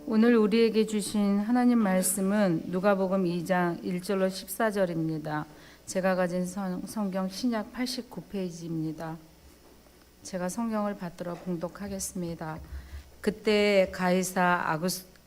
오늘 우리에게 주신 하나님 말씀은 누가복음 2장 1절로 14절입니다. 제가 가진 성경 신약 89페이지입니다. 제가 성경을 받들어 봉독하겠습니다. 그때 가이사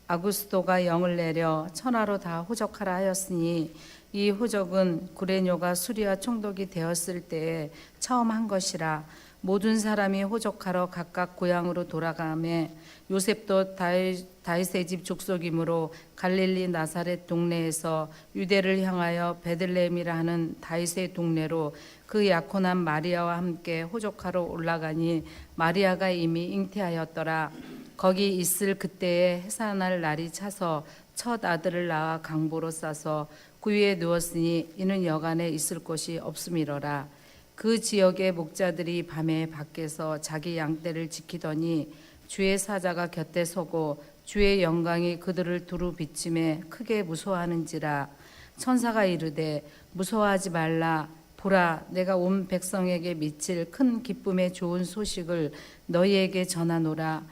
아구스도가 영을 내려 천하로 다 호적하라 하였으니 이 호적은 구레뇨가 수리와 총독이 되었을 때에 처음 한 것이라. 모든 사람이 호적하러 각각 고향으로 돌아가매 요셉도 다윗의 집 족속이므로 갈릴리 나사렛 동네에서 유대를 향하여 베들레헴이라 하는 다윗의 동네로 그 약혼한 마리아와 함께 호적하러 올라가니 마리아가 이미 잉태하였더라. 거기 있을 그때에 해산할 날이 차서 첫 아들을 낳아 강보로 싸서 구유에 누웠으니 이는 여간에 있을 곳이 없음이로라. 그 지역의 목자들이 밤에 밖에서 자기 양떼를 지키더니 주의 사자가 곁에 서고 주의 영광이 그들을 두루 비침에 크게 무서워하는지라. 천사가 이르되 무서워하지 말라. 보라, 내가 온 백성에게 미칠 큰 기쁨의 좋은 소식을 너희에게 전하노라.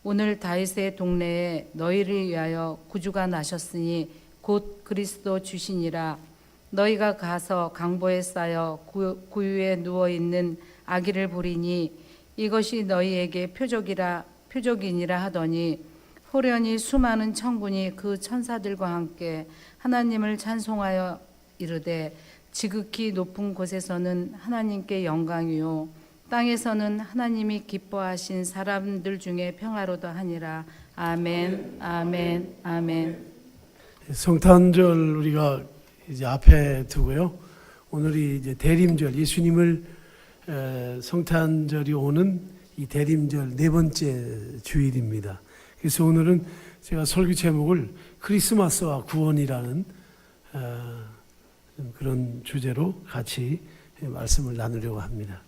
오늘 다윗의 동네에 너희를 위하여 구주가 나셨으니 곧 그리스도 주시니라. 너희가 가서 강보에 쌓여 구유에 누워있는 아기를 보리니 이것이 너희에게 표적이니라 하더니 호련히 수많은 천군이 그 천사들과 함께 하나님을 찬송하여 이르되 지극히 높은 곳에서는 하나님께 영광이요 땅에서는 하나님이 기뻐하신 사람들 중에 평화로다 하니라. 아멘, 아멘, 아멘. 성탄절 우리가 이제 앞에 두고요. 오늘이 이제 대림절, 예수님을 성탄절이 오는 이 대림절 네 번째 주일입니다. 그래서 오늘은 제가 설교 제목을 크리스마스와 구원이라는 그런 주제로 같이 말씀을 나누려고 합니다.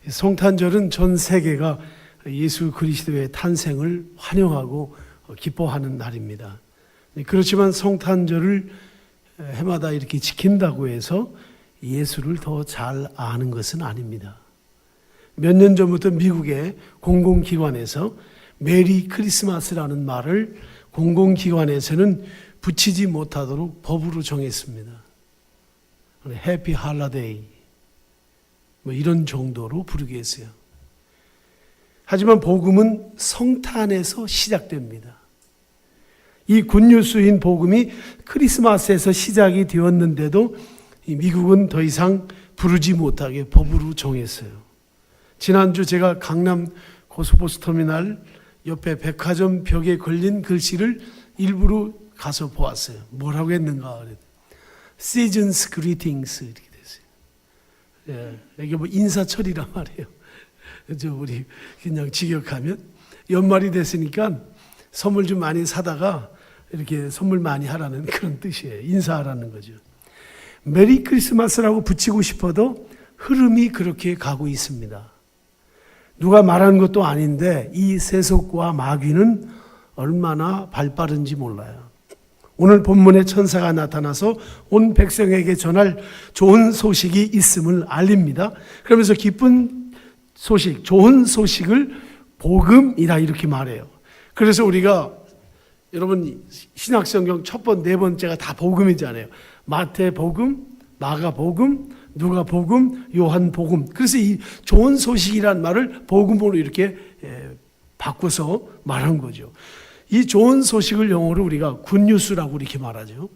성탄절은 전 세계가 예수 그리스도의 탄생을 환영하고 기뻐하는 날입니다. 그렇지만 성탄절을 해마다 이렇게 지킨다고 해서 예수를 더 잘 아는 것은 아닙니다. 몇 년 전부터 미국의 공공기관에서 메리 크리스마스라는 말을 공공기관에서는 붙이지 못하도록 법으로 정했습니다. 해피 할러데이 뭐 이런 정도로 부르게 했어요. 하지만 복음은 성탄에서 시작됩니다. 이 굿뉴스인 복음이 크리스마스에서 시작이 되었는데도 미국은 더 이상 부르지 못하게 법으로 정했어요. 지난주 제가 강남 고속버스터미널 옆에 백화점 벽에 걸린 글씨를 일부러 가서 보았어요. 뭐라고 했는가? Seasons Greetings 이렇게 됐어요. 예, 이게 뭐 인사철이란 말이에요. 그래서 우리 그냥 직역하면 연말이 됐으니까 선물 좀 많이 사다가 이렇게 선물 많이 하라는 그런 뜻이에요. 인사하라는 거죠. 메리 크리스마스라고 붙이고 싶어도 흐름이 그렇게 가고 있습니다. 누가 말하는 것도 아닌데 이 세속과 마귀는 얼마나 발빠른지 몰라요. 오늘 본문에 천사가 나타나서 온 백성에게 전할 좋은 소식이 있음을 알립니다. 그러면서 기쁜 소식, 좋은 소식을 복음이라 이렇게 말해요. 그래서 우리가 여러분 신약성경 네 번째가 다 복음이잖아요. 마태복음, 마가복음, 누가복음, 요한복음. 그래서 이 좋은 소식이란 말을 복음으로 이렇게 바꿔서 말한 거죠. 이 좋은 소식을 영어로 우리가 굿뉴스라고 이렇게 말하죠.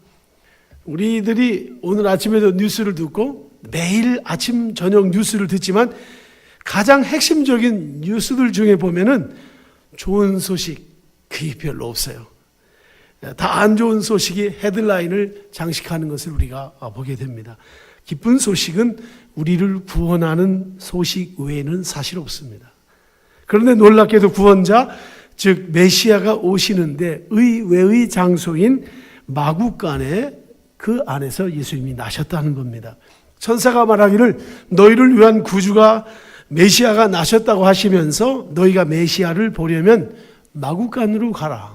우리들이 오늘 아침에도 뉴스를 듣고 매일 아침 저녁 뉴스를 듣지만 가장 핵심적인 뉴스들 중에 보면은 좋은 소식 그게 별로 없어요. 다 안 좋은 소식이 헤드라인을 장식하는 것을 우리가 보게 됩니다. 기쁜 소식은 우리를 구원하는 소식 외에는 사실 없습니다. 그런데 놀랍게도 구원자, 즉 메시아가 오시는데 의외의 장소인 마구간에 그 안에서 예수님이 나셨다는 겁니다. 천사가 말하기를 너희를 위한 구주가 메시아가 나셨다고 하시면서 너희가 메시아를 보려면 마구간으로 가라.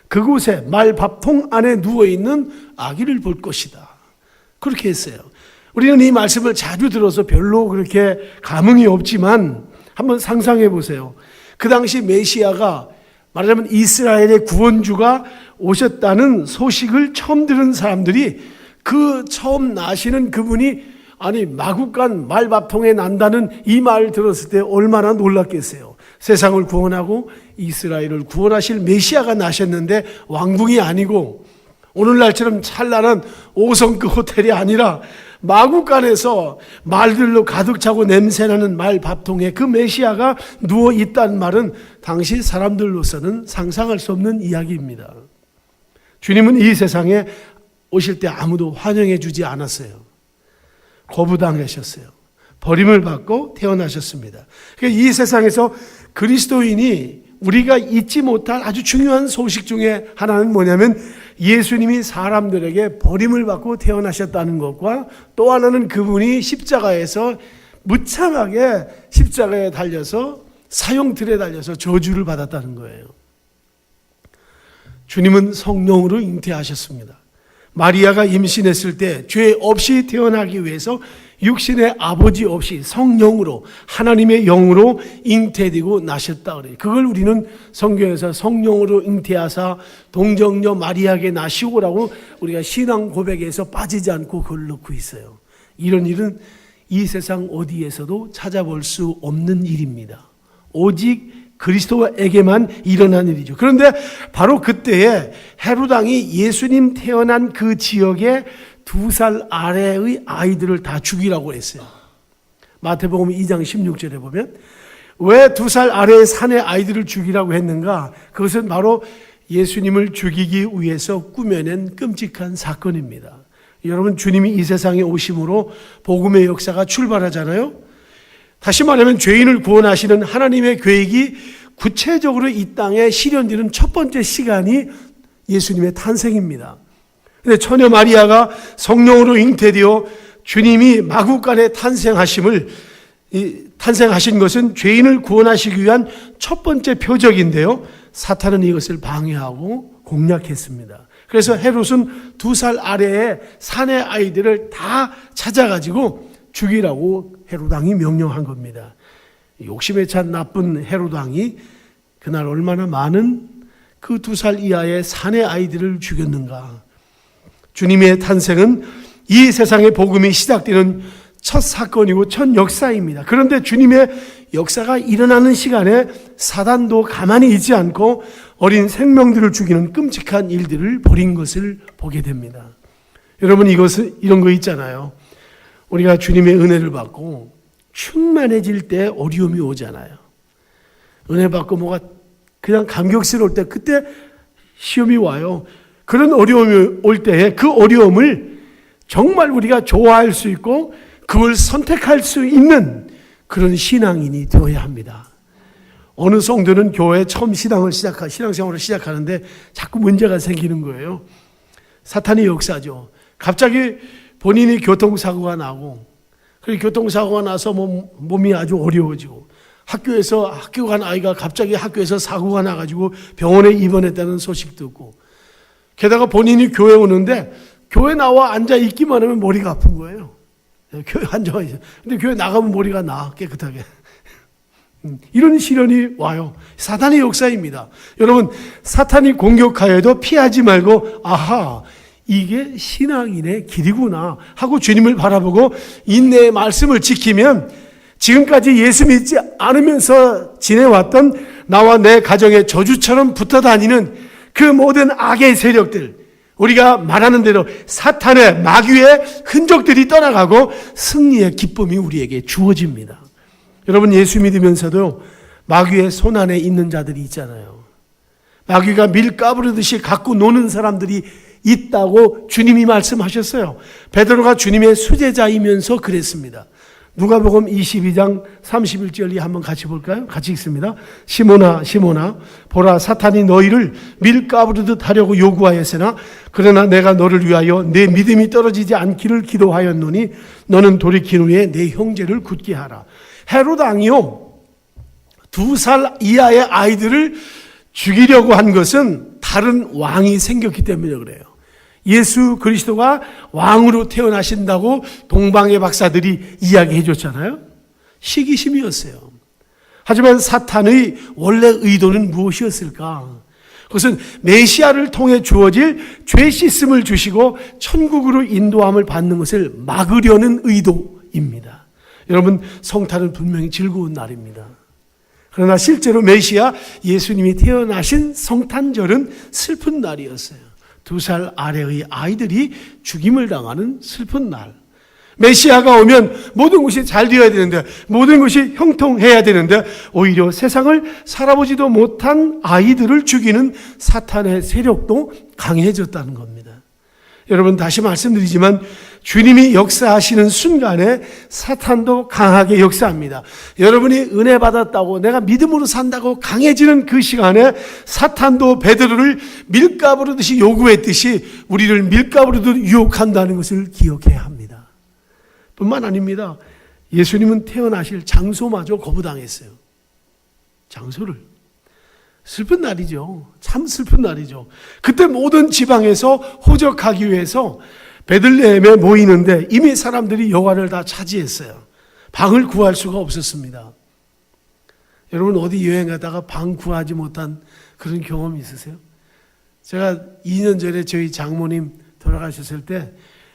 그곳에 말밥통 안에 누워있는 아기를 볼 것이다. 그렇게 했어요. 우리는 이 말씀을 자주 들어서 별로 그렇게 감흥이 없지만 한번 상상해 보세요. 그 당시 메시아가 말하자면 이스라엘의 구원주가 오셨다는 소식을 처음 들은 사람들이 그 처음 나시는 그분이 아니 마구간 말밥통에 난다는 이 말 들었을 때 얼마나 놀랐겠어요. 세상을 구원하고 이스라엘을 구원하실 메시아가 나셨는데 왕궁이 아니고 오늘날처럼 찬란한 5성급 호텔이 아니라 마구간에서 말들로 가득 차고 냄새나는 말밥통에 그 메시아가 누워 있다는 말은 당시 사람들로서는 상상할 수 없는 이야기입니다. 주님은 이 세상에 오실 때 아무도 환영해 주지 않았어요. 거부당하셨어요. 버림을 받고 태어나셨습니다. 그러니까 이 세상에서 그리스도인이 우리가 잊지 못할 아주 중요한 소식 중에 하나는 뭐냐면 예수님이 사람들에게 버림을 받고 태어나셨다는 것과 또 하나는 그분이 십자가에서 무참하게 십자가에 달려서 사형틀에 달려서 저주를 받았다는 거예요. 주님은 성령으로 잉태하셨습니다. 마리아가 임신했을 때 죄 없이 태어나기 위해서 육신의 아버지 없이 성령으로 하나님의 영으로 잉태되고 나셨다 그래요. 그걸 우리는 성경에서 성령으로 잉태하사 동정녀 마리아에게 나시고라고 우리가 신앙 고백에서 빠지지 않고 그걸 넣고 있어요. 이런 일은 이 세상 어디에서도 찾아볼 수 없는 일입니다. 오직 그리스도에게만 일어난 일이죠. 그런데 바로 그때에 헤롯 왕이 예수님 태어난 그 지역에 2살 아래의 아이들을 다 죽이라고 했어요. 마태복음 2장 16절에 보면 왜 2살 아래의 산의 아이들을 죽이라고 했는가? 그것은 바로 예수님을 죽이기 위해서 꾸며낸 끔찍한 사건입니다. 여러분, 주님이 이 세상에 오심으로 복음의 역사가 출발하잖아요. 다시 말하면 죄인을 구원하시는 하나님의 계획이 구체적으로 이 땅에 실현되는 첫 번째 시간이 예수님의 탄생입니다. 근데 처녀 마리아가 성령으로 잉태되어 주님이 마구간에 탄생하신 것은 죄인을 구원하시기 위한 첫 번째 표적인데요. 사탄은 이것을 방해하고 공략했습니다. 그래서 헤롯은 2살 아래의 산의 아이들을 다 찾아가지고 죽이라고 헤롯 왕이 명령한 겁니다. 욕심에 찬 나쁜 헤롯 왕이 그날 얼마나 많은 그 2살 이하의 산의 아이들을 죽였는가. 주님의 탄생은 이 세상의 복음이 시작되는 첫 사건이고 첫 역사입니다. 그런데 주님의 역사가 일어나는 시간에 사단도 가만히 있지 않고 어린 생명들을 죽이는 끔찍한 일들을 벌인 것을 보게 됩니다. 여러분, 이런 거 있잖아요. 우리가 주님의 은혜를 받고 충만해질 때 어려움이 오잖아요. 은혜 받고 뭐가 그냥 감격스러울 때 그때 시험이 와요. 그런 어려움이 올 때에 그 어려움을 정말 우리가 좋아할 수 있고 그걸 선택할 수 있는 그런 신앙인이 되어야 합니다. 어느 성도는 교회에 처음 신앙생활을 시작하는데 자꾸 문제가 생기는 거예요. 사탄의 역사죠. 갑자기 본인이 교통사고가 나고, 그 교통사고가 나서 몸이 아주 어려워지고, 학교 간 아이가 갑자기 학교에서 사고가 나가지고 병원에 입원했다는 소식 듣고, 게다가 본인이 교회 오는데 교회 나와 앉아 있기만 하면 머리가 아픈 거예요. 교회 앉아 있어요. 근데 교회 나가면 머리가 나, 깨끗하게. 이런 시련이 와요. 사탄의 역사입니다. 여러분, 사탄이 공격하여도 피하지 말고, 아하, 이게 신앙인의 길이구나 하고 주님을 바라보고 인내의 말씀을 지키면 지금까지 예수 믿지 않으면서 지내왔던 나와 내 가정에 저주처럼 붙어 다니는 그 모든 악의 세력들, 우리가 말하는 대로 사탄의 마귀의 흔적들이 떠나가고 승리의 기쁨이 우리에게 주어집니다. 여러분, 예수 믿으면서도 마귀의 손 안에 있는 자들이 있잖아요. 마귀가 밀 까부르듯이 갖고 노는 사람들이 있다고 주님이 말씀하셨어요. 베드로가 주님의 수제자이면서 그랬습니다. 누가복음 22장 31절이 한번 같이 볼까요? 같이 읽습니다. 시몬아 시몬아 보라, 사탄이 너희를 밀가부르듯 하려고 요구하였으나 그러나 내가 너를 위하여 내 믿음이 떨어지지 않기를 기도하였노니 너는 돌이킨 후에 내 형제를 굳게 하라. 헤롯 왕이요, 2살 이하의 아이들을 죽이려고 한 것은 다른 왕이 생겼기 때문에 그래요. 예수 그리스도가 왕으로 태어나신다고 동방의 박사들이 이야기해 줬잖아요. 시기심이었어요. 하지만 사탄의 원래 의도는 무엇이었을까? 그것은 메시아를 통해 주어질 죄 씻음을 주시고 천국으로 인도함을 받는 것을 막으려는 의도입니다. 여러분, 성탄은 분명히 즐거운 날입니다. 그러나 실제로 메시아 예수님이 태어나신 성탄절은 슬픈 날이었어요. 2살 아래의 아이들이 죽임을 당하는 슬픈 날. 메시아가 오면 모든 것이 잘 되어야 되는데, 모든 것이 형통해야 되는데, 오히려 세상을 살아보지도 못한 아이들을 죽이는 사탄의 세력도 강해졌다는 겁니다. 여러분, 다시 말씀드리지만 주님이 역사하시는 순간에 사탄도 강하게 역사합니다. 여러분이 은혜 받았다고, 내가 믿음으로 산다고 강해지는 그 시간에 사탄도 베드로를 밀가부르듯이 요구했듯이 우리를 밀가부르듯 유혹한다는 것을 기억해야 합니다. 뿐만 아닙니다. 예수님은 태어나실 장소마저 거부당했어요. 장소를. 슬픈 날이죠. 참 슬픈 날이죠. 그때 모든 지방에서 호적하기 위해서 베들레헴에 모이는데 이미 사람들이 여관을 다 차지했어요. 방을 구할 수가 없었습니다. 여러분, 어디 여행 가다가 방 구하지 못한 그런 경험이 있으세요? 제가 2년 전에 저희 장모님 돌아가셨을 때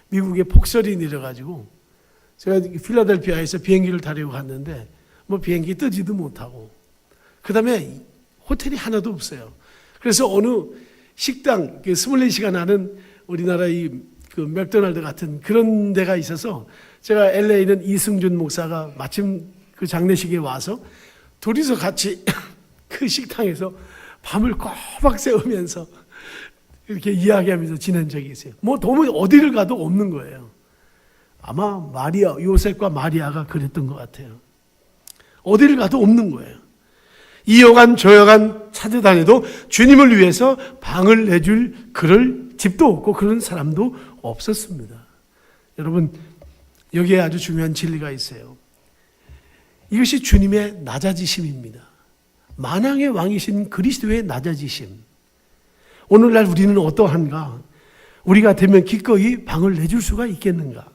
미국에 폭설이 내려가지고 제가 필라델피아에서 비행기를 타려고 갔는데 뭐 비행기 뜨지도 못하고, 그 다음에 호텔이 하나도 없어요. 그래서 어느 식당, 스물네시가 나는 우리나라의 그 맥도날드 같은 그런 데가 있어서, 제가 LA는 이승준 목사가 마침 그 장례식에 와서 둘이서 같이 그 식당에서 밤을 꼬박 새우면서 이렇게 이야기하면서 지낸 적이 있어요. 뭐 도무지 어디를 가도 없는 거예요. 아마 요셉과 마리아가 그랬던 것 같아요. 어디를 가도 없는 거예요. 이 여관 저 여관 찾아다녀도 주님을 위해서 방을 내줄 그럴 집도 없고 그런 사람도 없었습니다. 여러분, 여기에 아주 중요한 진리가 있어요. 이것이 주님의 낮아지심입니다. 만왕의 왕이신 그리스도의 낮아지심. 오늘날 우리는 어떠한가? 우리가 되면 기꺼이 방을 내줄 수가 있겠는가?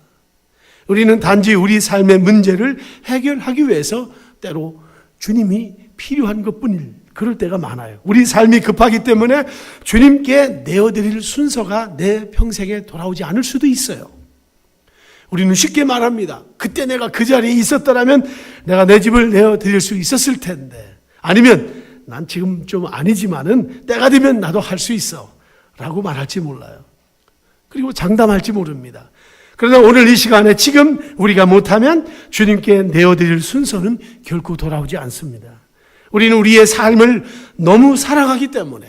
우리는 단지 우리 삶의 문제를 해결하기 위해서 때로 주님이 필요한 것뿐일 그럴 때가 많아요. 우리 삶이 급하기 때문에 주님께 내어드릴 순서가 내 평생에 돌아오지 않을 수도 있어요. 우리는 쉽게 말합니다. 그때 내가 그 자리에 있었더라면 내가 내 집을 내어드릴 수 있었을 텐데, 아니면 난 지금 좀 아니지만은 때가 되면 나도 할 수 있어 라고 말할지 몰라요. 그리고 장담할지 모릅니다. 그러나 오늘 이 시간에 지금 우리가 못하면 주님께 내어드릴 순서는 결코 돌아오지 않습니다. 우리는 우리의 삶을 너무 사랑하기 때문에,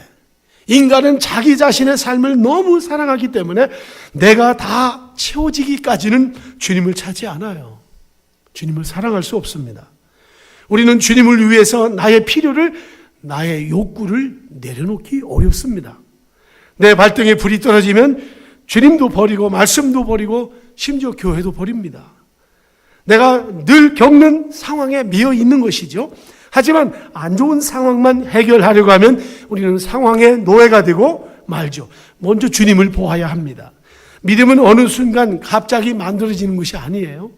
인간은 자기 자신의 삶을 너무 사랑하기 때문에 내가 다 채워지기까지는 주님을 찾지 않아요. 주님을 사랑할 수 없습니다. 우리는 주님을 위해서 나의 필요를, 나의 욕구를 내려놓기 어렵습니다. 내 발등에 불이 떨어지면 주님도 버리고 말씀도 버리고 심지어 교회도 버립니다. 내가 늘 겪는 상황에 미어 있는 것이죠. 하지만 안 좋은 상황만 해결하려고 하면 우리는 상황의 노예가 되고 말죠. 먼저 주님을 보아야 합니다. 믿음은 어느 순간 갑자기 만들어지는 것이 아니에요.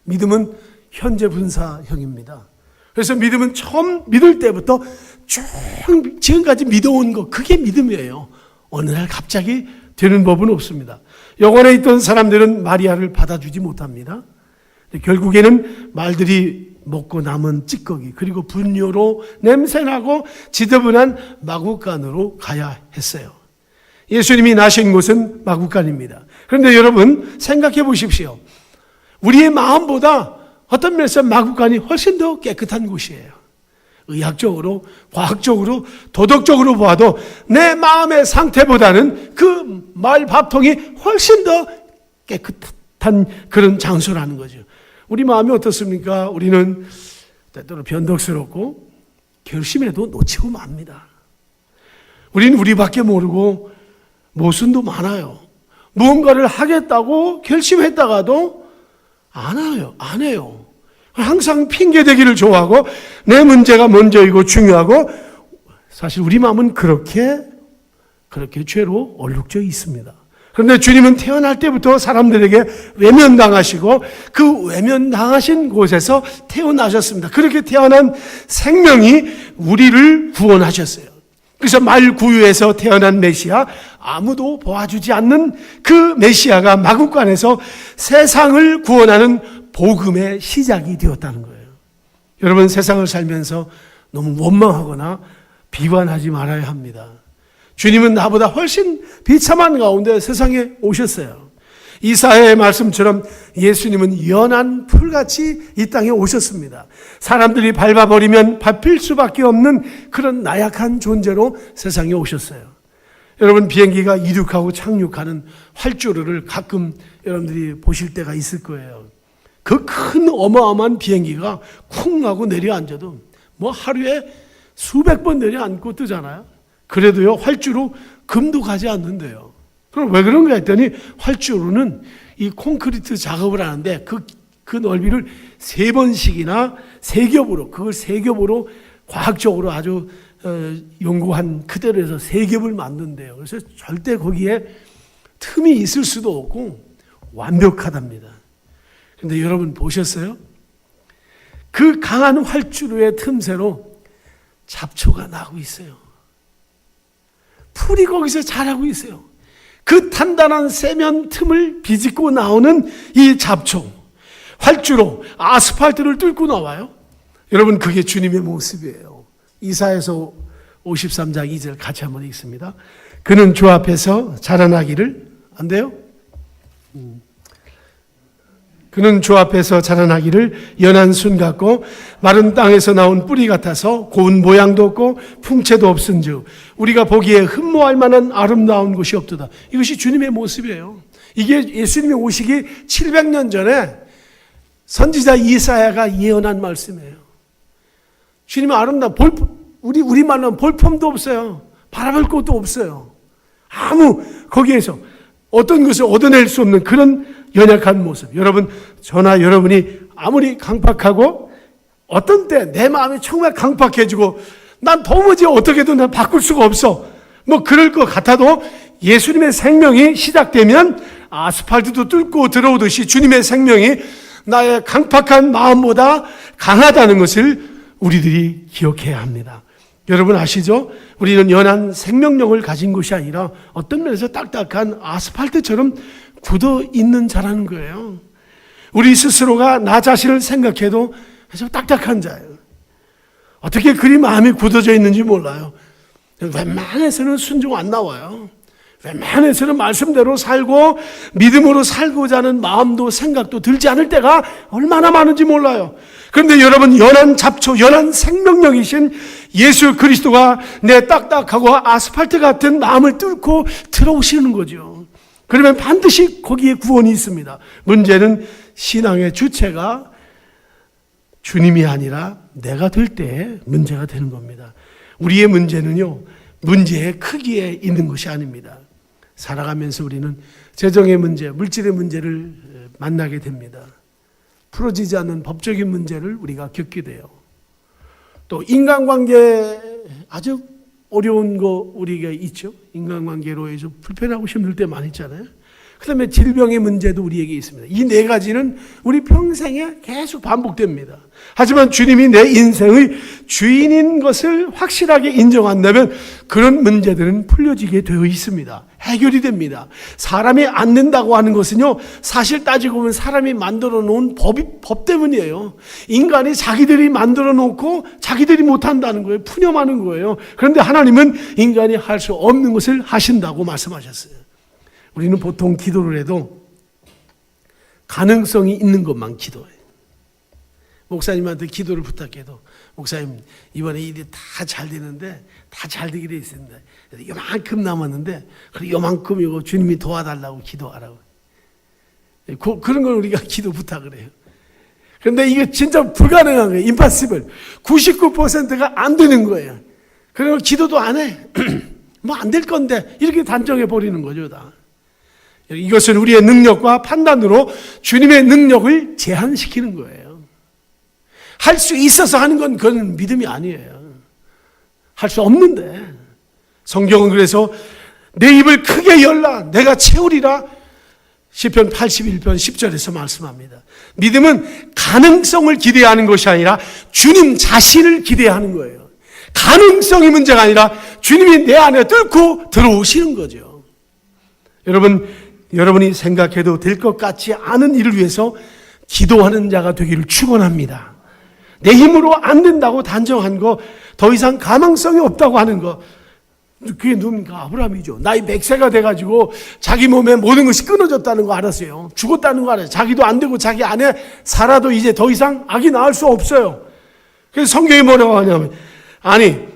믿음은 현재 분사형입니다. 그래서 믿음은 처음 믿을 때부터 쭉 지금까지 믿어온 것, 그게 믿음이에요. 어느 날 갑자기 되는 법은 없습니다. 여관에 있던 사람들은 마리아를 받아주지 못합니다. 결국에는 말들이 먹고 남은 찌꺼기, 그리고 분뇨로 냄새나고 지저분한 마구간으로 가야 했어요. 예수님이 나신 곳은 마구간입니다. 그런데 여러분 생각해 보십시오. 우리의 마음보다 어떤 면에서 마구간이 훨씬 더 깨끗한 곳이에요. 의학적으로, 과학적으로, 도덕적으로 보아도 내 마음의 상태보다는 그 말밥통이 훨씬 더 깨끗한 그런 장소라는 거죠. 우리 마음이 어떻습니까? 우리는 때때로 변덕스럽고 결심해도 놓치고 맙니다. 우리는 우리밖에 모르고 모순도 많아요. 무언가를 하겠다고 결심했다가도 안 해요. 항상 핑계대기를 좋아하고 내 문제가 먼저이고 중요하고, 사실 우리 마음은 그렇게 죄로 얼룩져 있습니다. 그런데 주님은 태어날 때부터 사람들에게 외면당하시고 그 외면당하신 곳에서 태어나셨습니다. 그렇게 태어난 생명이 우리를 구원하셨어요. 그래서 말구유에서 태어난 메시아, 아무도 도와주지 않는 그 메시아가 마구간에서 세상을 구원하는 복음의 시작이 되었다는 거예요. 여러분, 세상을 살면서 너무 원망하거나 비관하지 말아야 합니다. 주님은 나보다 훨씬 비참한 가운데 세상에 오셨어요. 이사야의 말씀처럼 예수님은 연한 풀같이 이 땅에 오셨습니다. 사람들이 밟아버리면 밟힐 수밖에 없는 그런 나약한 존재로 세상에 오셨어요. 여러분, 비행기가 이륙하고 착륙하는 활주로를 가끔 여러분들이 보실 때가 있을 거예요. 그 큰 어마어마한 비행기가 쿵 하고 내려앉아도 뭐 하루에 수백 번 내려앉고 뜨잖아요. 그래도요, 활주로 금도 가지 않는데요. 그럼 왜 그런가 했더니 활주로는 이 콘크리트 작업을 하는데 그 넓이를 3번씩이나 세 겹으로 과학적으로 아주 연구한 그대로 해서 3겹을 만든대요. 그래서 절대 거기에 틈이 있을 수도 없고 완벽하답니다. 그런데 여러분 보셨어요? 그 강한 활주로의 틈새로 잡초가 나고 있어요. 풀이 거기서 자라고 있어요. 그 단단한 세면 틈을 비집고 나오는 이 잡초, 활주로, 아스팔트를 뚫고 나와요. 여러분, 그게 주님의 모습이에요. 이사야서 53장 2절 같이 한번 읽습니다. 그는 주 앞에서 자라나기를, 안 돼요? 그는 주 앞에서 자라나기를 연한 순 같고 마른 땅에서 나온 뿌리 같아서 고운 모양도 없고 풍채도 없은즉 우리가 보기에 흠모할 만한 아름다운 곳이 없도다. 이것이 주님의 모습이에요. 이게 예수님이 오시기 700년 전에 선지자 이사야가 예언한 말씀이에요. 주님은 아름다운 우리 말로는 볼품도 없어요. 바라볼 것도 없어요. 아무 거기에서 어떤 것을 얻어낼 수 없는 그런 연약한 모습. 여러분, 저나 여러분이 아무리 강팍하고 어떤 때 내 마음이 정말 강팍해지고 난 도무지 어떻게든 난 바꿀 수가 없어, 뭐 그럴 것 같아도 예수님의 생명이 시작되면 아스팔트도 뚫고 들어오듯이 주님의 생명이 나의 강팍한 마음보다 강하다는 것을 우리들이 기억해야 합니다. 여러분 아시죠? 우리는 연한 생명력을 가진 것이 아니라 어떤 면에서 딱딱한 아스팔트처럼 굳어 있는 자라는 거예요. 우리 스스로가 나 자신을 생각해도 아주 딱딱한 자예요. 어떻게 그리 마음이 굳어져 있는지 몰라요. 웬만해서는 순종 안 나와요. 웬만해서는 말씀대로 살고 믿음으로 살고자 하는 마음도 생각도 들지 않을 때가 얼마나 많은지 몰라요. 그런데 여러분, 연한 잡초, 연한 생명력이신 예수 그리스도가 내 딱딱하고 아스팔트 같은 마음을 뚫고 들어오시는 거죠. 그러면 반드시 거기에 구원이 있습니다. 문제는 신앙의 주체가 주님이 아니라 내가 될 때에 문제가 되는 겁니다. 우리의 문제는요, 문제의 크기에 있는 것이 아닙니다. 살아가면서 우리는 재정의 문제, 물질의 문제를 만나게 됩니다. 풀어지지 않는 법적인 문제를 우리가 겪게 돼요. 또 인간관계 아주 어려운 거 우리가 있죠. 인간관계로 해서 불편하고 힘들 때 많이 있잖아요. 그 다음에 질병의 문제도 우리에게 있습니다. 이 4가지는 우리 평생에 계속 반복됩니다. 하지만 주님이 내 인생의 주인인 것을 확실하게 인정한다면 그런 문제들은 풀려지게 되어 있습니다. 해결이 됩니다. 사람이 안 된다고 하는 것은요, 사실 따지고 보면 사람이 만들어 놓은 법 때문이에요. 인간이 자기들이 만들어 놓고 자기들이 못한다는 거예요. 푸념하는 거예요. 그런데 하나님은 인간이 할 수 없는 것을 하신다고 말씀하셨어요. 우리는 보통 기도를 해도 가능성이 있는 것만 기도해요. 목사님한테 기도를 부탁해도, 목사님 이번에 일이 다 잘 되는데, 다 잘 되기로 했습니다. 요만큼 남았는데 그래 요만큼 이거 주님이 도와달라고 기도하라고. 그런 걸 우리가 기도 부탁을 해요. 그런데 이게 진짜 불가능한 거예요. 임파서블. 99%가 안 되는 거예요. 그리고 기도도 안 해. 뭐 안 될 건데 이렇게 단정해 버리는 거죠, 다. 이것은 우리의 능력과 판단으로 주님의 능력을 제한시키는 거예요. 할 수 있어서 하는 건 그건 믿음이 아니에요. 할 수 없는데. 성경은 그래서 내 입을 크게 열라 내가 채우리라. 시편 81편 10절에서 말씀합니다. 믿음은 가능성을 기대하는 것이 아니라 주님 자신을 기대하는 거예요. 가능성이 문제가 아니라 주님이 내 안에 뚫고 들어오시는 거죠. 여러분이 생각해도 될 것 같지 않은 일을 위해서 기도하는 자가 되기를 축원합니다. 내 힘으로 안 된다고 단정한 거, 더 이상 가망성이 없다고 하는 거, 그게 누굽니까? 아브라함이죠. 나이 100세가 돼가지고 자기 몸에 모든 것이 끊어졌다는 거 알았어요. 죽었다는 거 알아요. 자기도 안 되고 자기 아내 살아도 이제 더 이상 아기 낳을 수 없어요. 그래서 성경이 뭐라고 하냐면, 아니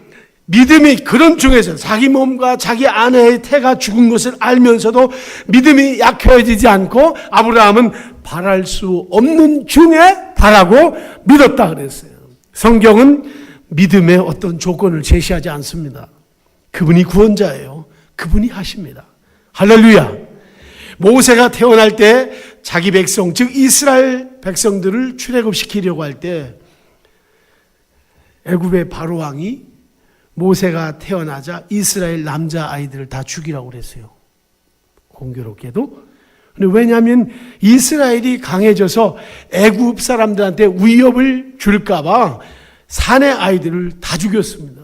믿음이 그런 중에서 자기 몸과 자기 아내의 태가 죽은 것을 알면서도 믿음이 약해지지 않고 아브라함은 바랄 수 없는 중에 바라고 믿었다 그랬어요. 성경은 믿음의 어떤 조건을 제시하지 않습니다. 그분이 구원자예요. 그분이 하십니다. 할렐루야. 모세가 태어날 때 자기 백성, 즉 이스라엘 백성들을 출애굽시키려고 할 때 애굽의 바로 왕이 모세가 태어나자 이스라엘 남자아이들을 다 죽이라고 그랬어요. 공교롭게도. 왜냐하면 이스라엘이 강해져서 애굽 사람들한테 위협을 줄까 봐 사내 아이들을 다 죽였습니다.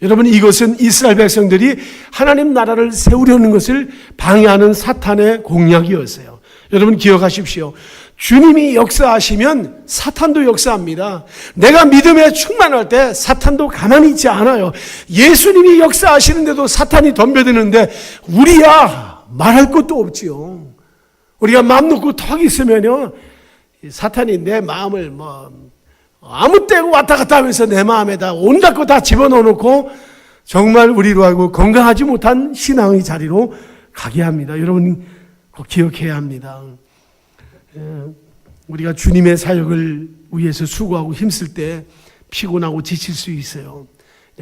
여러분, 이것은 이스라엘 백성들이 하나님 나라를 세우려는 것을 방해하는 사탄의 공략이었어요. 여러분 기억하십시오. 주님이 역사하시면 사탄도 역사합니다. 내가 믿음에 충만할 때 사탄도 가만히 있지 않아요. 예수님이 역사하시는데도 사탄이 덤벼드는데 우리야 말할 것도 없지요. 우리가 마음 놓고 턱 있으면요, 사탄이 내 마음을 아무 때고 왔다 갔다 하면서 내 마음에다 온갖 거 다 집어넣어놓고 정말 우리로 알고 건강하지 못한 신앙의 자리로 가게 합니다. 여러분 꼭 기억해야 합니다. 우리가 주님의 사역을 위해서 수고하고 힘쓸 때 피곤하고 지칠 수 있어요.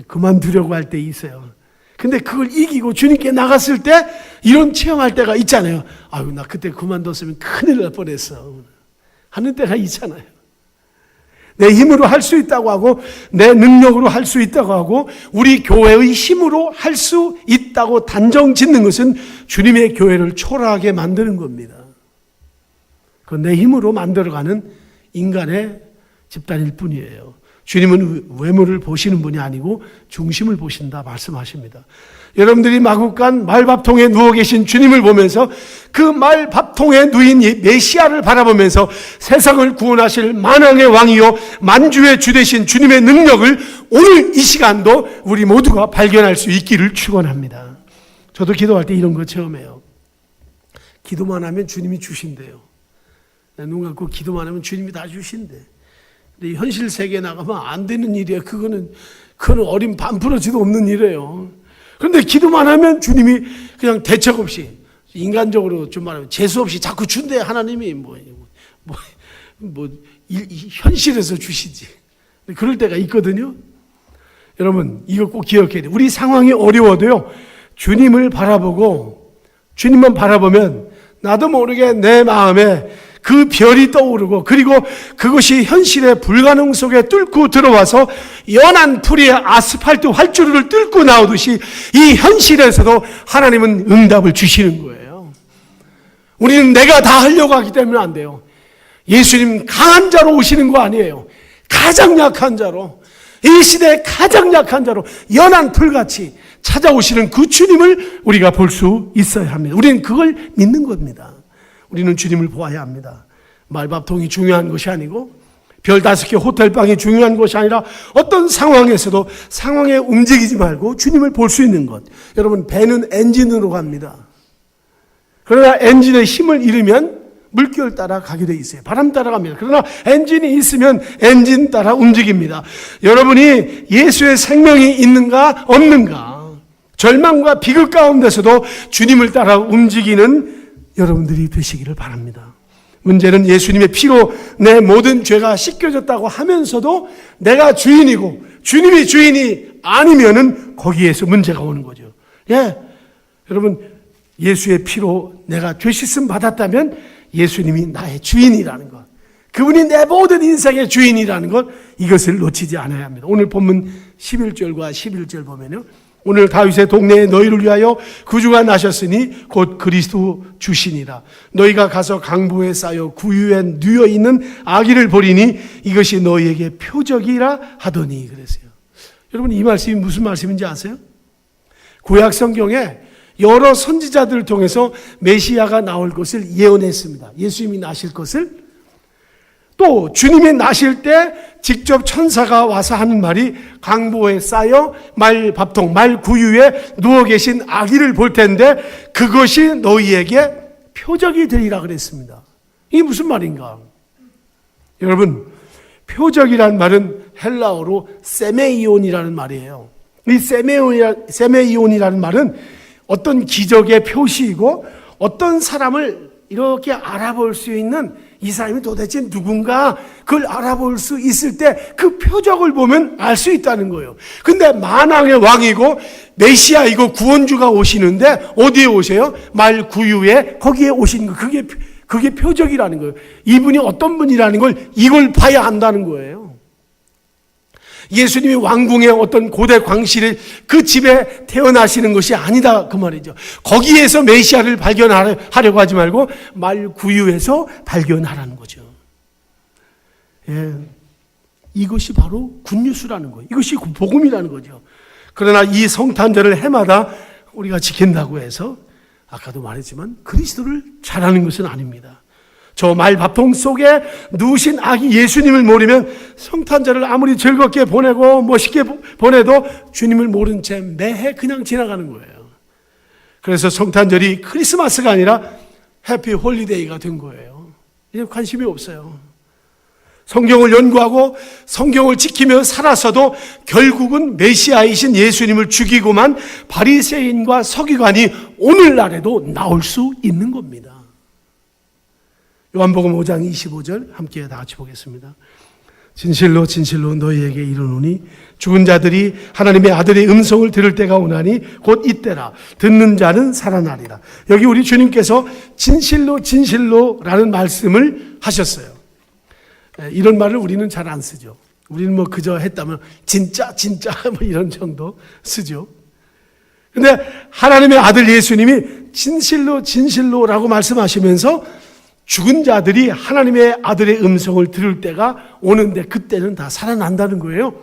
그만두려고 할 때 있어요. 근데 그걸 이기고 주님께 나갔을 때 이런 체험할 때가 있잖아요. 아유, 나 그때 그만뒀으면 큰일 날 뻔했어 하는 때가 있잖아요. 내 힘으로 할 수 있다고 하고 내 능력으로 할 수 있다고 하고 우리 교회의 힘으로 할 수 있다고 단정 짓는 것은 주님의 교회를 초라하게 만드는 겁니다. 그건 내 힘으로 만들어가는 인간의 집단일 뿐이에요. 주님은 외모를 보시는 분이 아니고 중심을 보신다 말씀하십니다. 여러분들이 마국간 말밥통에 누워 계신 주님을 보면서 그 말밥통에 누인 이 메시아를 바라보면서 세상을 구원하실 만왕의 왕이요 만주의 주 되신 주님의 능력을 오늘 이 시간도 우리 모두가 발견할 수 있기를 축원합니다. 저도 기도할 때 이런 거 처음이에요. 기도만 하면 주님이 주신대요. 눈 감고 기도만 하면 주님이 다 주신대. 근데 현실 세계에 나가면 안 되는 일이에요. 그거는 어린 반프러지도 없는 일이에요. 그런데 기도만 하면 주님이 그냥 대책 없이 인간적으로 좀 말하면 재수 없이 자꾸 준대. 하나님이 현실에서 주시지. 그럴 때가 있거든요. 여러분 이거 꼭 기억해야 돼요. 우리 상황이 어려워도요, 주님을 바라보고 주님만 바라보면 나도 모르게 내 마음에 그 별이 떠오르고, 그리고 그것이 현실의 불가능 속에 뚫고 들어와서 연한 풀이의 아스팔트 활주로를 뚫고 나오듯이 이 현실에서도 하나님은 응답을 주시는 거예요. 우리는 내가 다 하려고 하기 때문에 안 돼요. 예수님 강한 자로 오시는 거 아니에요. 가장 약한 자로, 이 시대의 가장 약한 자로 연한 풀같이 찾아오시는 그 주님을 우리가 볼 수 있어야 합니다. 우리는 그걸 믿는 겁니다. 우리는 주님을 보아야 합니다. 말밥통이 중요한 것이 아니고 별 5개 호텔방이 중요한 것이 아니라 어떤 상황에서도 상황에 움직이지 말고 주님을 볼 수 있는 것. 여러분, 배는 엔진으로 갑니다. 그러나 엔진의 힘을 잃으면 물결 따라 가게 돼 있어요. 바람 따라 갑니다. 그러나 엔진이 있으면 엔진 따라 움직입니다. 여러분이 예수의 생명이 있는가 없는가, 절망과 비극 가운데서도 주님을 따라 움직이는 여러분들이 되시기를 바랍니다. 문제는 예수님의 피로 내 모든 죄가 씻겨졌다고 하면서도 내가 주인이고 주님이 주인이 아니면은 거기에서 문제가 오는 거죠. 예, 여러분, 예수의 피로 내가 죄 씻음 받았다면 예수님이 나의 주인이라는 것, 그분이 내 모든 인생의 주인이라는 것, 이것을 놓치지 않아야 합니다. 오늘 본문 11절과 11절 보면요, 오늘 다윗의 동네에 너희를 위하여 구주가 나셨으니 곧 그리스도 주시니라. 너희가 가서 강보에 쌓여 구유에 누워 있는 아기를 보리니 이것이 너희에게 표적이라 하더니 그랬어요. 여러분, 이 말씀이 무슨 말씀인지 아세요? 구약 성경에 여러 선지자들을 통해서 메시아가 나올 것을 예언했습니다. 예수님이 나실 것을. 또 주님이 나실 때 직접 천사가 와서 하는 말이 강보에 쌓여 말밥통, 말구유에 누워 계신 아기를 볼 텐데 그것이 너희에게 표적이 되리라 그랬습니다. 이게 무슨 말인가? 여러분, 표적이란 말은 헬라어로 세메이온이라는 말이에요. 이 세메이온이라는 말은 어떤 기적의 표시이고 어떤 사람을 이렇게 알아볼 수 있는, 이 사람이 도대체 누군가 그걸 알아볼 수 있을 때 그 표적을 보면 알 수 있다는 거예요. 근데 만왕의 왕이고 메시아이고 구원주가 오시는데 어디에 오세요? 말구유에 거기에 오신 거, 그게 표적이라는 거예요. 이분이 어떤 분이라는 걸 이걸 봐야 한다는 거예요. 예수님이 왕궁의 어떤 고대 광실의 그 집에 태어나시는 것이 아니다 그 말이죠. 거기에서 메시아를 발견하려고 하지 말고 말구유에서 발견하라는 거죠. 예, 이것이 바로 굿뉴스라는 거예요. 이것이 복음이라는 거죠. 그러나 이 성탄절을 해마다 우리가 지킨다고 해서 아까도 말했지만 그리스도를 잘하는 것은 아닙니다. 저 말밥통 속에 누우신 아기 예수님을 모르면 성탄절을 아무리 즐겁게 보내고 멋있게 보내도 주님을 모른 채 매해 그냥 지나가는 거예요. 그래서 성탄절이 크리스마스가 아니라 해피 홀리데이가 된 거예요. 이제 관심이 없어요. 성경을 연구하고 성경을 지키며 살았어도 결국은 메시아이신 예수님을 죽이고만 바리새인과 서기관이 오늘날에도 나올 수 있는 겁니다. 요한복음 5장 25절 함께 다 같이 보겠습니다. 진실로 진실로 너희에게 이르노니 죽은 자들이 하나님의 아들의 음성을 들을 때가 오나니 곧 이때라. 듣는 자는 살아나리라. 여기 우리 주님께서 진실로 진실로라는 말씀을 하셨어요. 이런 말을 우리는 잘 안 쓰죠. 우리는 뭐 그저 했다면 진짜 뭐 이런 정도 쓰죠. 근데 하나님의 아들 예수님이 진실로 진실로라고 말씀하시면서 죽은 자들이 하나님의 아들의 음성을 들을 때가 오는데 그때는 다 살아난다는 거예요.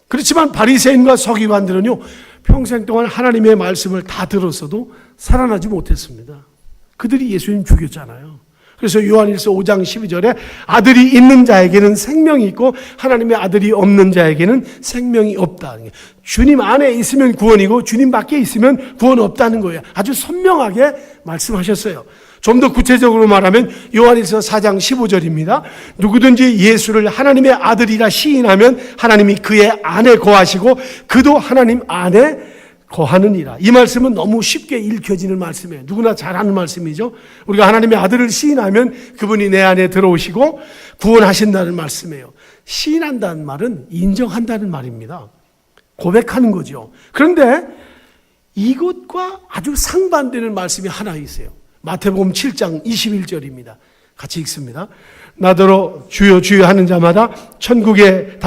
그렇지만 바리새인과 서기관들은요, 평생 동안 하나님의 말씀을 다 들었어도 살아나지 못했습니다. 그들이 예수님 죽였잖아요. 그래서 요한일서 5장 12절에 아들이 있는 자에게는 생명이 있고 하나님의 아들이 없는 자에게는 생명이 없다. 주님 안에 있으면 구원이고 주님 밖에 있으면 구원 없다는 거예요. 아주 선명하게 말씀하셨어요. 좀 더 구체적으로 말하면 요한일서 4장 15절입니다. 누구든지 예수를 하나님의 아들이라 시인하면 하나님이 그의 안에 거하시고 그도 하나님 안에 거하느니라. 이 말씀은 너무 쉽게 읽혀지는 말씀이에요. 누구나 잘 아는 말씀이죠. 우리가 하나님의 아들을 시인하면 그분이 내 안에 들어오시고 구원하신다는 말씀이에요. 시인한다는 말은 인정한다는 말입니다. 고백하는 거죠. 그런데 이것과 아주 상반되는 말씀이 하나 있어요. 마태복음 7장 21절입니다. 같이 읽습니다. 나더러 주여 주여 하는 자마다 천국에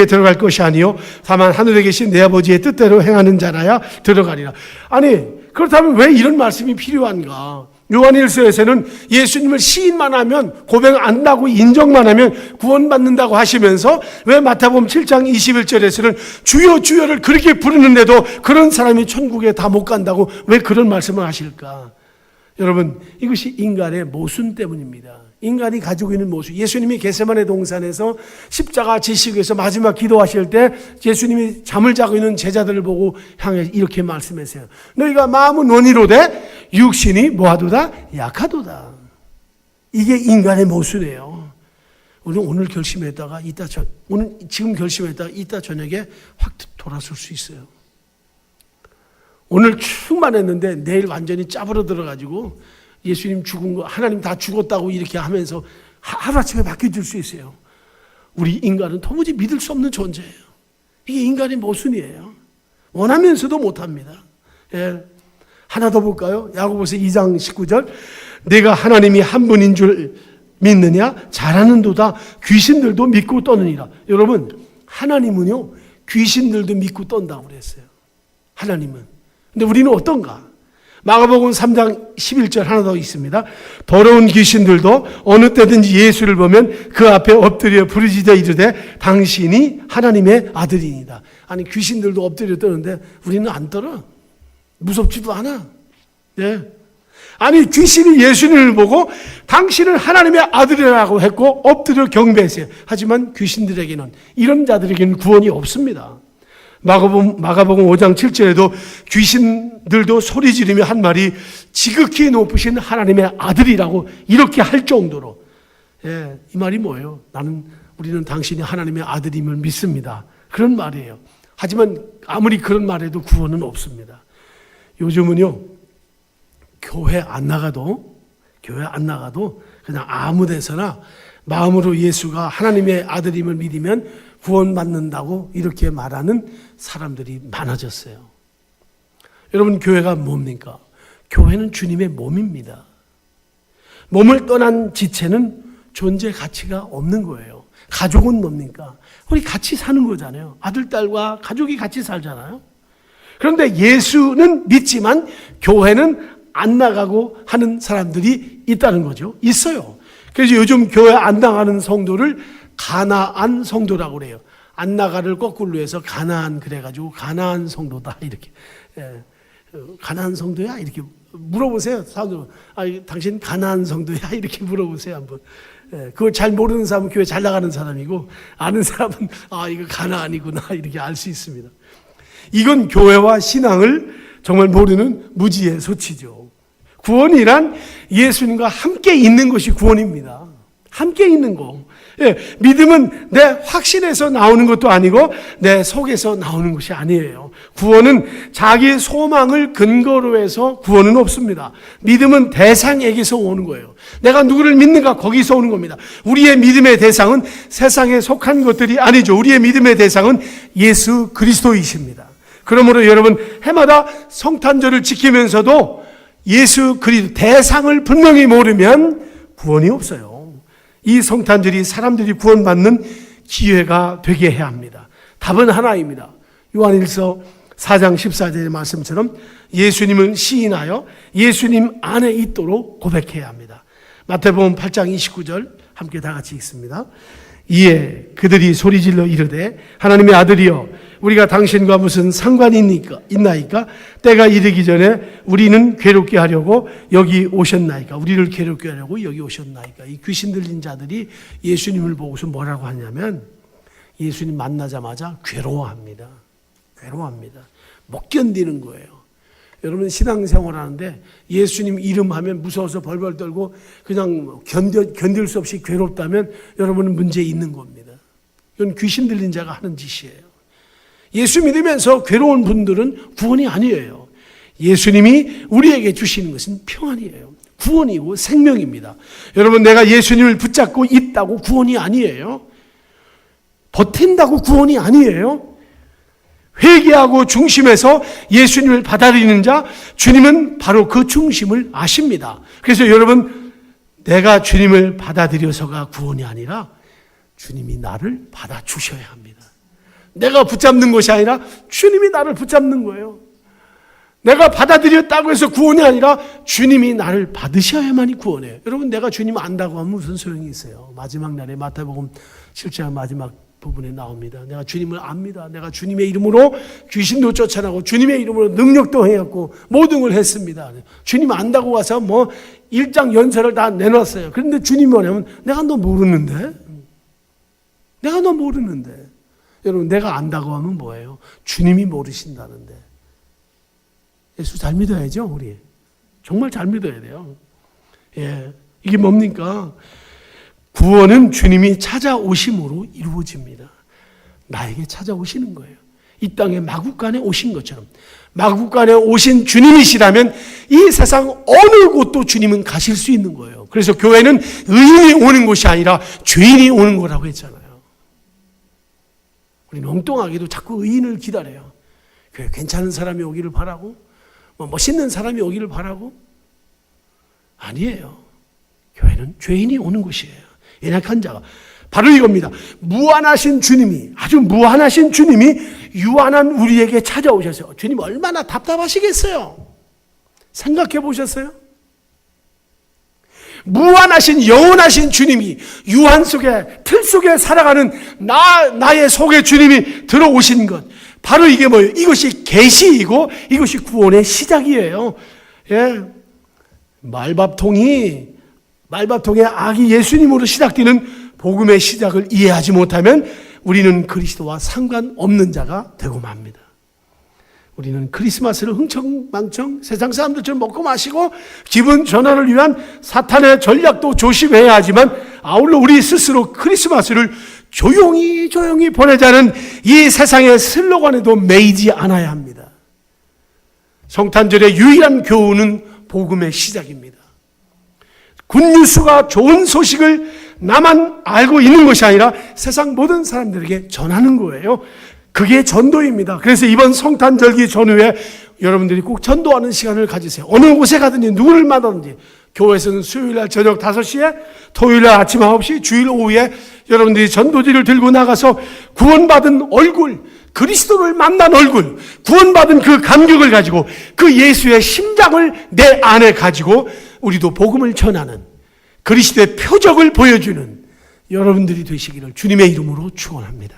들어갈 것이 아니요 다만 하늘에 계신 내 아버지의 뜻대로 행하는 자라야 들어가리라. 아니, 그렇다면 왜 이런 말씀이 필요한가? 요한일서에서는 예수님을 시인만 하면, 고백 안 하고 인정만 하면 구원받는다고 하시면서 왜 마태복음 7장 21절에서는 주여 주여를 그렇게 부르는데도 그런 사람이 천국에 다 못 간다고 왜 그런 말씀을 하실까? 여러분, 이것이 인간의 모순 때문입니다. 인간이 가지고 있는 모순. 예수님이 겟세마네 동산에서 십자가 지시기 위해서 마지막 기도하실 때 예수님이 잠을 자고 있는 제자들을 보고 향해 이렇게 말씀하세요. 너희가 마음은 원이로되 육신이 뭐하도다? 약하도다. 이게 인간의 모순이에요. 우리는 오늘 결심했다가 지금 결심했다가 이따 저녁에 확 돌아설 수 있어요. 오늘 충만했는데 내일 완전히 짜부러 들어가지고 예수님 죽은 거, 하나님 다 죽었다고 이렇게 하면서 하루아침에 바뀌어질 수 있어요. 우리 인간은 도무지 믿을 수 없는 존재예요. 이게 인간의 모순이에요. 원하면서도 못합니다. 예. 하나 더 볼까요? 야고보서 2장 19절. 내가 하나님이 한 분인 줄 믿느냐? 잘하는도다. 귀신들도 믿고 떠느니라. 여러분, 하나님은요 귀신들도 믿고 떤다고 그랬어요. 하나님은. 근데 우리는 어떤가? 마가복음 3장 11절 하나 더 있습니다. 더러운 귀신들도 어느 때든지 예수를 보면 그 앞에 엎드려 부르짖어 이르되 당신이 하나님의 아들이니다. 아니 귀신들도 엎드려 떠는데 우리는 안 떨어. 무섭지도 않아. 예. 아니 귀신이 예수님을 보고 당신은 하나님의 아들이라고 했고 엎드려 경배했어요. 하지만 귀신들에게는, 이런 자들에게는 구원이 없습니다. 마가복음 5장 7절에도 귀신들도 소리 지르며 한 말이 지극히 높으신 하나님의 아들이라고 이렇게 할 정도로, 예, 이 말이 뭐예요? 우리는 당신이 하나님의 아들임을 믿습니다. 그런 말이에요. 하지만 아무리 그런 말해도 구원은 없습니다. 요즘은요, 교회 안 나가도 그냥 아무 데서나 마음으로 예수가 하나님의 아들임을 믿으면 구원받는다고 이렇게 말하는 사람들이 많아졌어요. 여러분, 교회가 뭡니까? 교회는 주님의 몸입니다. 몸을 떠난 지체는 존재 가치가 없는 거예요. 가족은 뭡니까? 우리 같이 사는 거잖아요. 아들, 딸과 가족이 같이 살잖아요. 그런데 예수는 믿지만 교회는 안 나가고 하는 사람들이 있다는 거죠. 있어요. 그래서 요즘 교회 안 나가는 성도를 가나안 성도라고 그래요. 안 나가를 거꾸로 해서 가나안 그래가지고 가나안 성도다 이렇게. 예. 가나안 성도야? 이렇게 물어보세요. 사람들, 당신 가나안 성도야? 이렇게 물어보세요 한번. 예. 그걸 잘 모르는 사람은 교회 잘 나가는 사람이고, 아는 사람은 이거 가나안이구나 이렇게 알 수 있습니다. 이건 교회와 신앙을 정말 모르는 무지의 소치죠. 구원이란 예수님과 함께 있는 것이 구원입니다. 함께 있는 거. 예, 믿음은 내 확신에서 나오는 것도 아니고 내 속에서 나오는 것이 아니에요. 구원은 자기 소망을 근거로 해서 구원은 없습니다. 믿음은 대상에게서 오는 거예요. 내가 누구를 믿는가 거기서 오는 겁니다. 우리의 믿음의 대상은 세상에 속한 것들이 아니죠. 우리의 믿음의 대상은 예수 그리스도이십니다. 그러므로 여러분, 해마다 성탄절을 지키면서도 예수 그리스도 대상을 분명히 모르면 구원이 없어요. 이 성탄절이 사람들이 구원받는 기회가 되게 해야 합니다. 답은 하나입니다. 요한일서 4장 14절의 말씀처럼 예수님을 시인하여 예수님 안에 있도록 고백해야 합니다. 마태복음 8장 29절 함께 다 같이 읽습니다. 이에 그들이 소리질러 이르되 하나님의 아들이여 우리가 당신과 무슨 상관이 있나이까? 때가 이르기 전에 우리는 괴롭게 하려고 여기 오셨나이까? 우리를 괴롭게 하려고 여기 오셨나이까? 이 귀신 들린 자들이 예수님을 보고서 뭐라고 하냐면 예수님 만나자마자 괴로워합니다. 못 견디는 거예요. 여러분, 신앙생활 하는데 예수님 이름 하면 무서워서 벌벌 떨고 그냥 견딜 수 없이 괴롭다면 여러분은 문제 있는 겁니다. 이건 귀신 들린 자가 하는 짓이에요. 예수 믿으면서 괴로운 분들은 구원이 아니에요. 예수님이 우리에게 주시는 것은 평안이에요. 구원이고 생명입니다. 여러분, 내가 예수님을 붙잡고 있다고 구원이 아니에요. 버틴다고 구원이 아니에요. 회개하고 중심에서 예수님을 받아들이는 자, 주님은 바로 그 중심을 아십니다. 그래서 여러분, 내가 주님을 받아들여서가 구원이 아니라 주님이 나를 받아주셔야 합니다. 내가 붙잡는 것이 아니라 주님이 나를 붙잡는 거예요. 내가 받아들였다고 해서 구원이 아니라 주님이 나를 받으셔야만이 구원이에요. 여러분, 내가 주님 안다고 하면 무슨 소용이 있어요? 마지막 날에 마태복음 7장 마지막 부분에 나옵니다. 내가 주님을 압니다. 내가 주님의 이름으로 귀신도 쫓아나고 주님의 이름으로 능력도 해왔고 모든 걸 했습니다. 주님 안다고 와서 뭐 일장 연설을 다 내놨어요. 그런데 주님이 뭐냐면 내가 너 모르는데? 여러분, 내가 안다고 하면 뭐예요? 주님이 모르신다는데. 예수 잘 믿어야죠, 우리. 정말 잘 믿어야 돼요. 예. 이게 뭡니까? 구원은 주님이 찾아오심으로 이루어집니다. 나에게 찾아오시는 거예요. 이 땅에 마국간에 오신 것처럼. 마국간에 오신 주님이시라면 이 세상 어느 곳도 주님은 가실 수 있는 거예요. 그래서 교회는 의인이 오는 곳이 아니라 죄인이 오는 거라고 했잖아요. 우리는 엉뚱하게도 자꾸 의인을 기다려요. 교회 괜찮은 사람이 오기를 바라고, 멋있는 사람이 오기를 바라고. 아니에요. 교회는 죄인이 오는 곳이에요. 연약한 자가. 바로 이겁니다. 무한하신 주님이, 아주 무한하신 주님이 유한한 우리에게 찾아오셨어요. 주님 얼마나 답답하시겠어요? 생각해 보셨어요? 무한하신 영원하신 주님이 유한 속에, 틀 속에 살아가는 나의 속에 주님이 들어오신 것, 바로 이게 뭐예요? 이것이 계시이고 이것이 구원의 시작이에요. 예. 말밥통에 아기 예수님으로 시작되는 복음의 시작을 이해하지 못하면 우리는 그리스도와 상관없는 자가 되고 맙니다. 우리는 크리스마스를 흥청망청 세상 사람들처럼 먹고 마시고 기분 전환을 위한 사탄의 전략도 조심해야 하지만, 아울러 우리 스스로 크리스마스를 조용히 보내자는 이 세상의 슬로건에도 매이지 않아야 합니다. 성탄절의 유일한 교훈은 복음의 시작입니다. 굿뉴스가 좋은 소식을 나만 알고 있는 것이 아니라 세상 모든 사람들에게 전하는 거예요. 그게 전도입니다. 그래서 이번 성탄절기 전후에 여러분들이 꼭 전도하는 시간을 가지세요. 어느 곳에 가든지 누구를 만나든지, 교회에서는 수요일날 저녁 5시에, 토요일날 아침 9시, 주일 오후에 여러분들이 전도지를 들고 나가서 구원받은 얼굴, 그리스도를 만난 얼굴, 구원받은 그 감격을 가지고 그 예수의 심장을 내 안에 가지고 우리도 복음을 전하는, 그리스도의 표적을 보여주는 여러분들이 되시기를 주님의 이름으로 축원합니다.